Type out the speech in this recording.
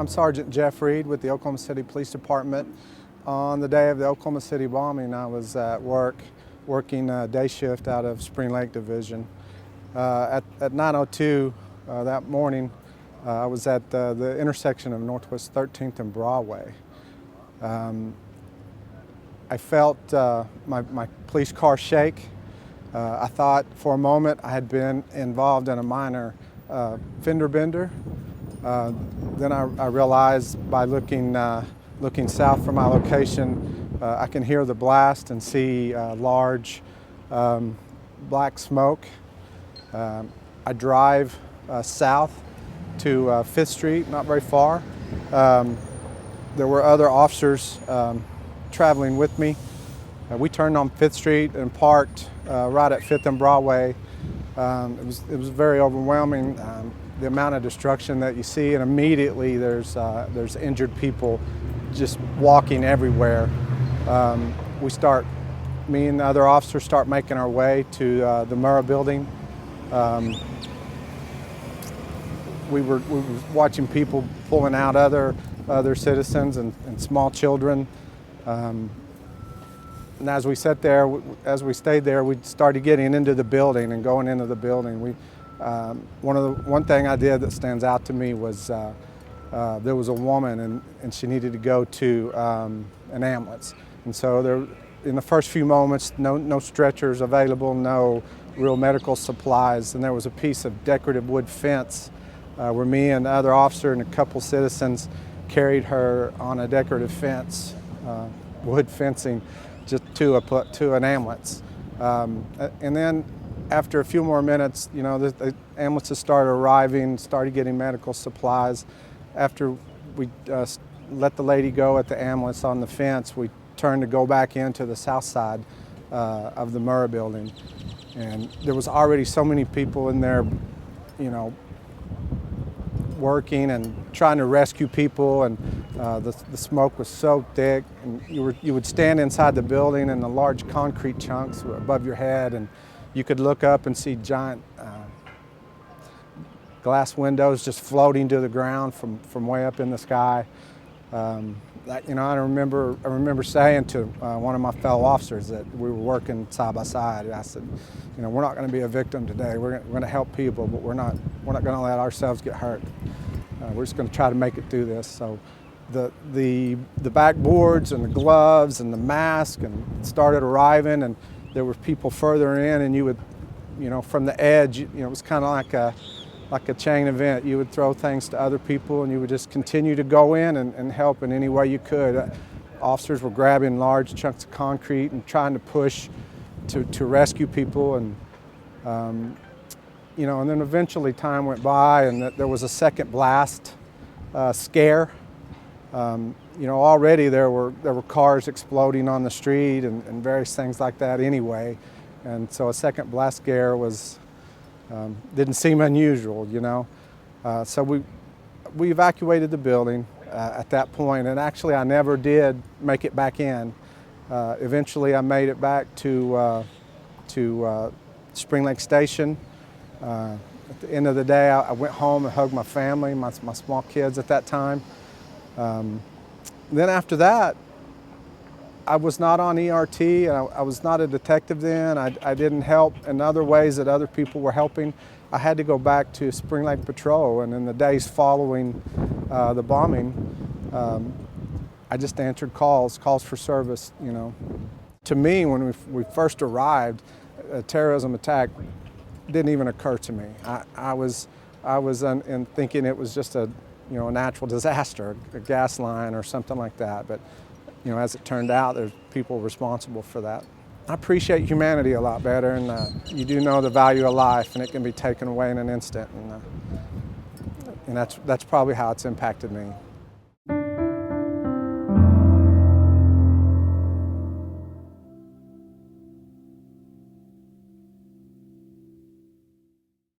I'm Sergeant Jeff Reed with the Oklahoma City Police Department. On the day of the Oklahoma City bombing, I was at work, working day shift out of Spring Lake Division. At 9:02 that morning, I was at the intersection of Northwest 13th and Broadway. I felt my police car shake. I thought for a moment I had been involved in a minor fender bender. Then I realized by looking south from my location, I can hear the blast and see large black smoke. I drive south to 5th Street, not very far. There were other officers traveling with me. We turned on 5th Street and parked right at 5th and Broadway. It was very overwhelming, the amount of destruction that you see, and immediately there's injured people just walking everywhere. Me and the other officers start making our way to the Murrah building. We were watching people pulling out other citizens and small children. And as we stayed there, we started getting into the building and going into the building. One thing I did that stands out to me was there was a woman and she needed to go to an ambulance. And so in the first few moments, no stretchers available, no real medical supplies, and there was a piece of decorative wood fence where me and the other officer and a couple citizens carried her on a decorative fence, wood fencing, just to an ambulance. And then after a few more minutes, the ambulances started arriving, started getting medical supplies. After we let the lady go at the ambulance on the fence, we turned to go back into the south side of the Murrah building. And there was already so many people in there, working and trying to rescue people, and the smoke was so thick, and you would stand inside the building and the large concrete chunks were above your head, and you could look up and see giant glass windows just floating to the ground from way up in the sky. I remember saying to one of my fellow officers that we were working side by side. I said, we're not going to be a victim today. We're going to help people, but we're not going to let ourselves get hurt. We're just going to try to make it through this. So the backboards and the gloves and the mask and started arriving, and there were people further in, and you would, from the edge, it was kind of like a chain event. You would throw things to other people, and you would just continue to go in and help in any way you could. Officers were grabbing large chunks of concrete and trying to push to rescue people, and and then eventually time went by, and there was a second blast scare. Already there were cars exploding on the street and various things like that anyway, and so a second blast scare didn't seem unusual, So we evacuated the building at that point, and actually I never did make it back in. Eventually I made it back to Spring Lake Station. At the end of the day, I went home and hugged my family, my small kids at that time. Then after that, I was not on ERT, and I was not a detective then. I didn't help in other ways that other people were helping. I had to go back to Spring Lake Patrol, and in the days following the bombing, I just answered calls for service, To me, when we first arrived, a terrorism attack didn't even occur to me. I was thinking it was just a natural disaster, a gas line or something like that. But as it turned out, there's people responsible for that. I appreciate humanity a lot better, and you do know the value of life, and it can be taken away in an instant, and that's probably how it's impacted me.